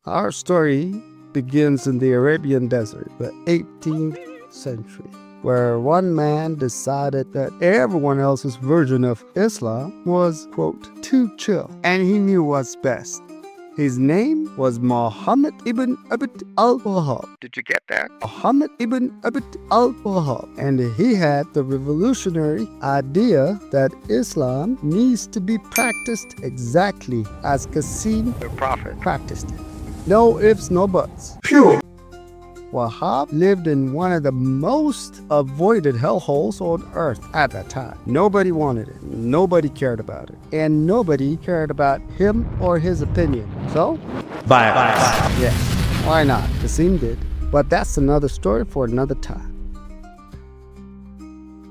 Our story begins in the Arabian desert, the 18th century, where one man decided that everyone else's version of Islam was, quote, too chill, and he knew what's best. His name was Muhammad ibn Abd al-Wahhab. Did you get that? Muhammad ibn Abd al-Wahhab. And he had the revolutionary idea that Islam needs to be practiced exactly as Qasim, the Prophet, practiced it. No ifs, no buts. Pure. Wahhab lived in one of the most avoided hellholes on earth at that time. Nobody wanted it. Nobody cared about it. And nobody cared about him or his opinion. So, Violence. yes, why not? Qasim did. But that's another story for another time.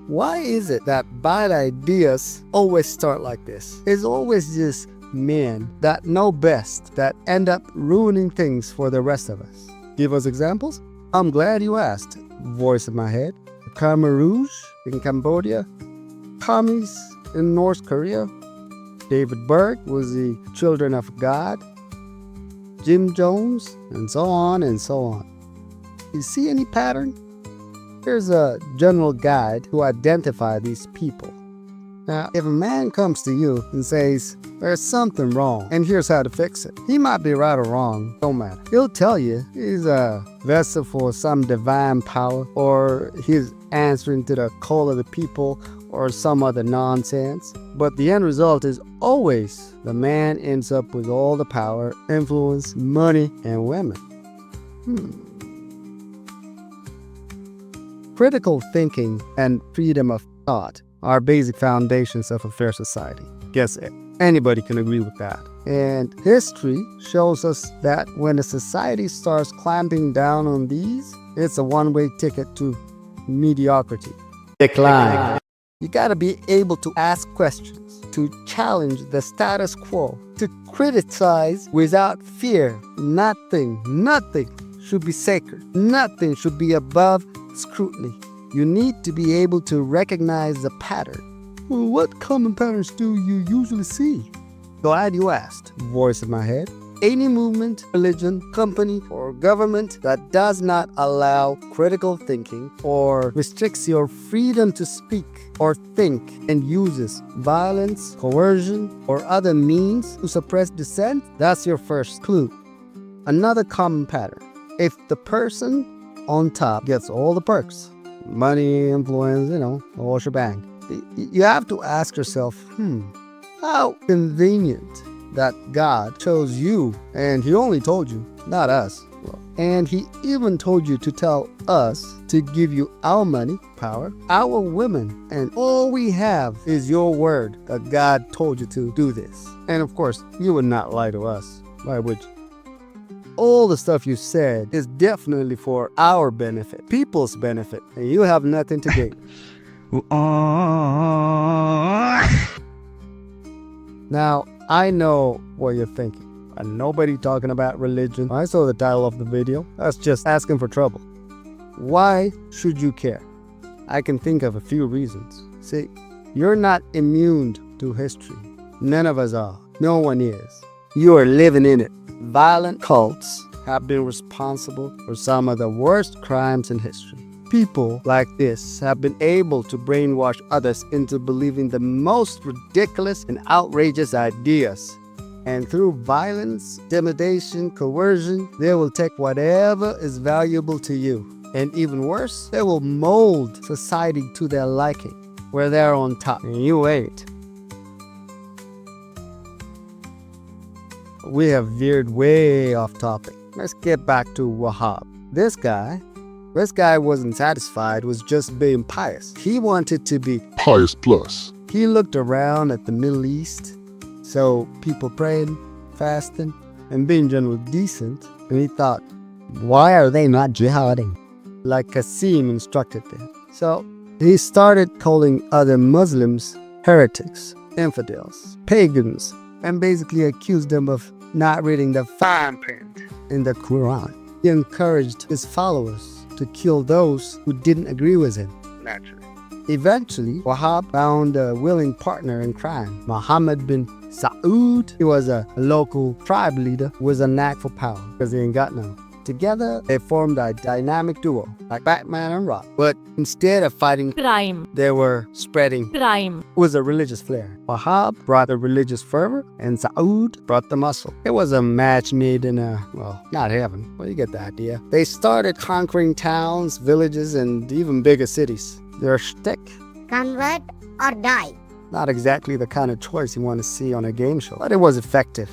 Why is it that bad ideas always start like this? It's always just men that know best that end up ruining things for the rest of us. Give us examples? I'm glad you asked. Voice in my head. Khmer Rouge in Cambodia. Commies in North Korea. David Berg was the Children of God. Jim Jones, and so on and so on. You see any pattern? Here's a general guide to identify these people. Now, if a man comes to you and says, there's something wrong, and here's how to fix it, he might be right or wrong, don't matter. He'll tell you he's a vessel for some divine power, or he's answering to the call of the people, or some other nonsense. But the end result is always the man ends up with all the power, influence, money, and women. Critical thinking and freedom of thought are basic foundations of a fair society. Guess anybody can agree with that. And history shows us that when a society starts clamping down on these, it's a one-way ticket to mediocrity. Decline. You gotta be able to ask questions, to challenge the status quo, to criticize without fear. Nothing should be sacred. Nothing should be above scrutiny. You need to be able to recognize the pattern. Well, what common patterns do you usually see? Glad you asked. Voice in my head. Any movement, religion, company, or government that does not allow critical thinking or restricts your freedom to speak or think and uses violence, coercion, or other means to suppress dissent, that's your first clue. Another common pattern. If the person on top gets all the perks, money, influence, the whole shebang, you have to ask yourself, how convenient that God chose you, and he only told you, not us. And he even told you to tell us to give you our money, power, our women, and all we have is your word that God told you to do this. And of course, you would not lie to us. Why would you? All the stuff you said is definitely for our benefit, people's benefit, and you have nothing to gain. Now, I know what you're thinking. And nobody talking about religion. I saw the title of the video. That's just asking for trouble. Why should you care? I can think of a few reasons. See, you're not immune to history. None of us are. No one is. You are living in it. Violent cults have been responsible for some of the worst crimes in history. People like this have been able to brainwash others into believing the most ridiculous and outrageous ideas. And through violence, intimidation, coercion, they will take whatever is valuable to you. And even worse, they will mold society to their liking, where they're on top and you ain't. We have veered way off topic. Let's get back to Wahhab. This guy wasn't satisfied with just being pious. He wanted to be pious plus. He looked around at the Middle East, so people praying, fasting, and being generally decent, and he thought, why are they not jihading? Like Qasim instructed them. So he started calling other Muslims heretics, infidels, pagans, and basically accused them of not reading the fine print in the Quran. He encouraged his followers to kill those who didn't agree with him. Naturally. Eventually, Wahhab found a willing partner in crime, Muhammad bin Saud. He was a local tribe leader with a knack for power because he ain't got none. Together, they formed a dynamic duo, like Batman and Robin. But instead of fighting crime, they were spreading crime with a religious flair. Wahhab brought the religious fervor, and Saud brought the muscle. It was a match made in not heaven, but you get the idea. They started conquering towns, villages, and even bigger cities. Their shtick? Convert or die. Not exactly the kind of choice you want to see on a game show, but it was effective.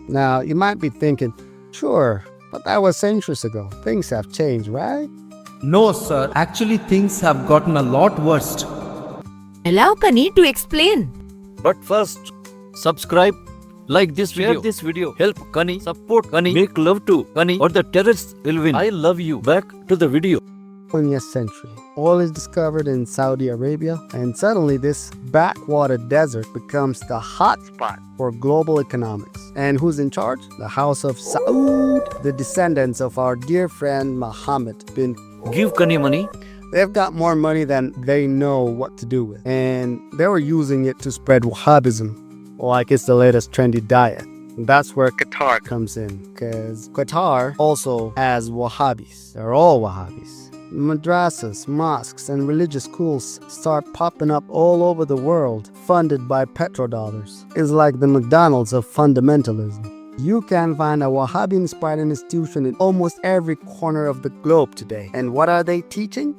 Now, you might be thinking, sure, but that was centuries ago. Things have changed, right? No, sir. Actually, things have gotten a lot worse. Allow Kani to explain. But first, subscribe, like this video, share this video, help Kani, support Kani, make love to Kani, or the terrorists will win. I love you. Back to the video. 20th century. Oil is discovered in Saudi Arabia, and suddenly this backwater desert becomes the hotspot for global economics. And who's in charge? The House of Saud, the descendants of our dear friend Mohammed bin. Give Kani money. They've got more money than they know what to do with. And they were using it to spread Wahhabism, like it's the latest trendy diet. And that's where Qatar comes in, because Qatar also has Wahhabis. They're all Wahhabis. Madrasas, mosques, and religious schools start popping up all over the world, funded by petrodollars. It's like the McDonald's of fundamentalism. You can find a Wahhabi-inspired institution in almost every corner of the globe today. And what are they teaching?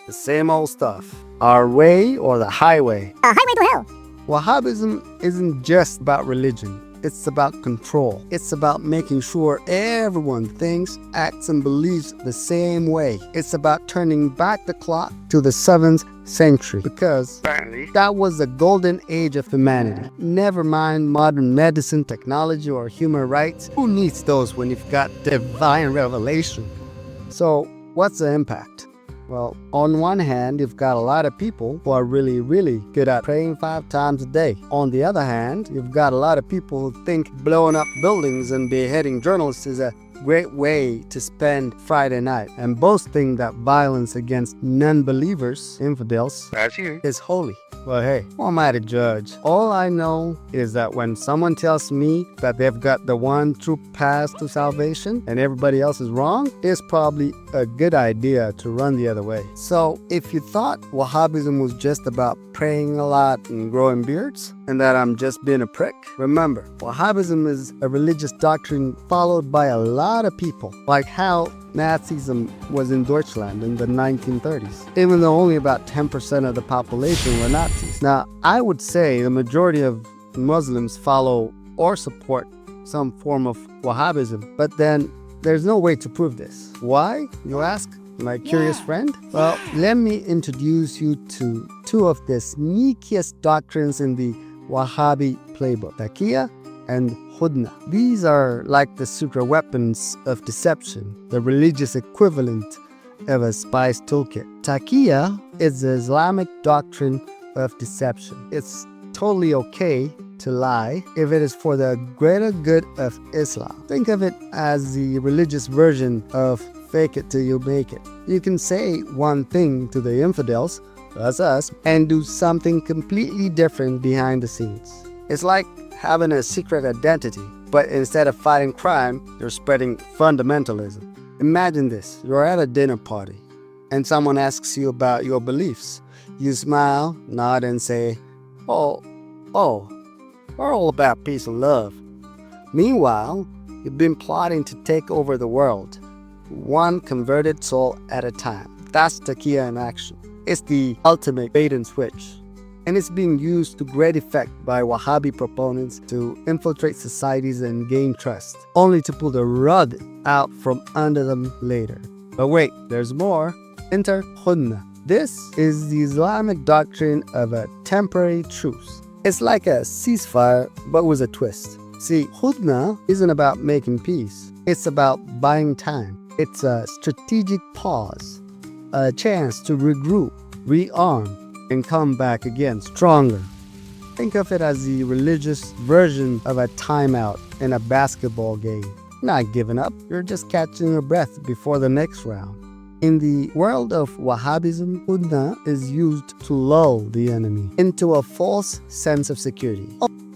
The same old stuff. Our way or the highway. A highway to hell. Wahhabism isn't just about religion. It's about control. It's about making sure everyone thinks, acts, and believes the same way. It's about turning back the clock to the 7th century, because apparently that was the golden age of humanity. Never mind modern medicine, technology, or human rights. Who needs those when you've got divine revelation? So, what's the impact? Well, on one hand, you've got a lot of people who are really, really good at praying 5 times a day. On the other hand, you've got a lot of people who think blowing up buildings and beheading journalists is a great way to spend Friday night, and boasting that violence against non-believers, infidels, is holy. Well, hey, who am I to judge? All I know is that when someone tells me that they've got the one true path to salvation and everybody else is wrong, it's probably a good idea to run the other way. So, if you thought Wahhabism was just about praying a lot and growing beards, and that I'm just being a prick, remember, Wahhabism is a religious doctrine followed by a lot of people, like how Nazism was in Deutschland in the 1930s, even though only about 10% of the population were Nazis. Now, I would say the majority of Muslims follow or support some form of Wahhabism, but then there's no way to prove this. Why, you ask, my curious friend? Well, let me introduce you to 2 of the sneakiest doctrines in the Wahhabi playbook, Taqiyya and Hudna. These are like the secret weapons of deception, the religious equivalent of a spy's toolkit. Taqiyya is the Islamic doctrine of deception. It's totally okay to lie if it is for the greater good of Islam. Think of it as the religious version of fake it till you make it. You can say one thing to the infidels, that's us, and do something completely different behind the scenes. It's like having a secret identity, but instead of fighting crime, you're spreading fundamentalism. Imagine this, you're at a dinner party, and someone asks you about your beliefs. You smile, nod, and say, oh, we're all about peace and love. Meanwhile, you've been plotting to take over the world, one converted soul at a time. That's Taqiyya in action. It's the ultimate bait and switch. And it's being used to great effect by Wahhabi proponents to infiltrate societies and gain trust, only to pull the rug out from under them later. But wait, there's more. Enter Hudna. This is the Islamic doctrine of a temporary truce. It's like a ceasefire, but with a twist. See, Hudna isn't about making peace. It's about buying time. It's a strategic pause, a chance to regroup, rearm, and come back again stronger. Think of it as the religious version of a timeout in a basketball game. Not giving up, you're just catching your breath before the next round. In the world of Wahhabism, Hudna is used to lull the enemy into a false sense of security.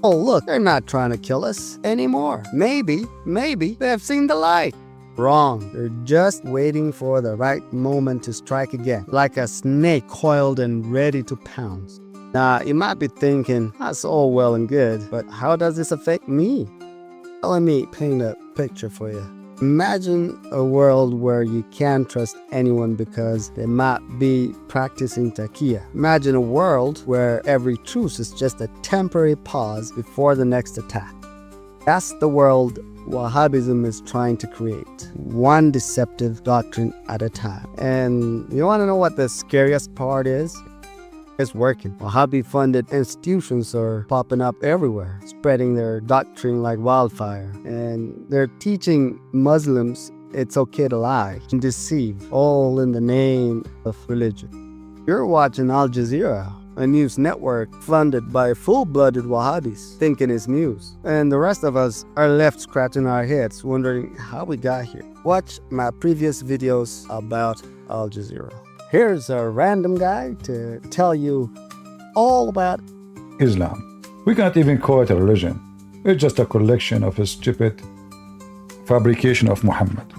Oh, look, they're not trying to kill us anymore. Maybe they have seen the light. Wrong. They're just waiting for the right moment to strike again, like a snake coiled and ready to pounce. Now, you might be thinking, that's all well and good, but how does this affect me? Well, let me paint a picture for you. Imagine a world where you can't trust anyone because they might be practicing taqiyya. Imagine a world where every truce is just a temporary pause before the next attack. That's the world Wahhabism is trying to create, one deceptive doctrine at a time. And you want to know what the scariest part is? It's working. Wahhabi-funded institutions are popping up everywhere, spreading their doctrine like wildfire. And they're teaching Muslims it's okay to lie and deceive, all in the name of religion. You're watching Al Jazeera, a news network funded by full-blooded Wahhabis, thinking it's news. And the rest of us are left scratching our heads, wondering how we got here. Watch my previous videos about Al Jazeera. Here's a random guy to tell you all about Islam. We can't even call it a religion. It's just a collection of a stupid fabrication of Muhammad.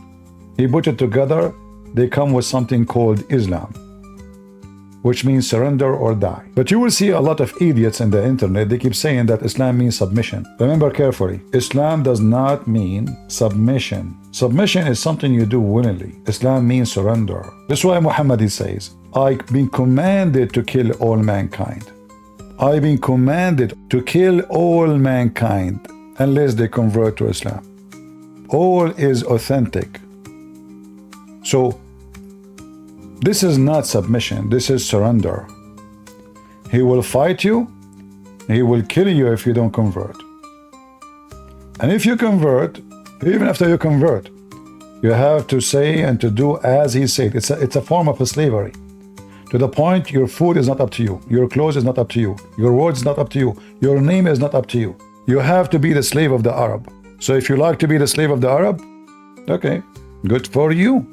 He put it together, they come with something called Islam, which means surrender or die. But you will see a lot of idiots in the internet, they keep saying that Islam means submission. Remember carefully, Islam does not mean submission. Submission is something you do willingly. Islam means surrender. That's why Muhammad says, I've been commanded to kill all mankind. I've been commanded to kill all mankind unless they convert to Islam. All is authentic. So, this is not submission, this is surrender. He will fight you, he will kill you if you don't convert. And if you convert, even after you convert, you have to say and to do as he said. It's a form of slavery. To the point your food is not up to you, your clothes is not up to you, your words is not up to you, your name is not up to you. You have to be the slave of the Arab. So if you like to be the slave of the Arab, okay, good for you.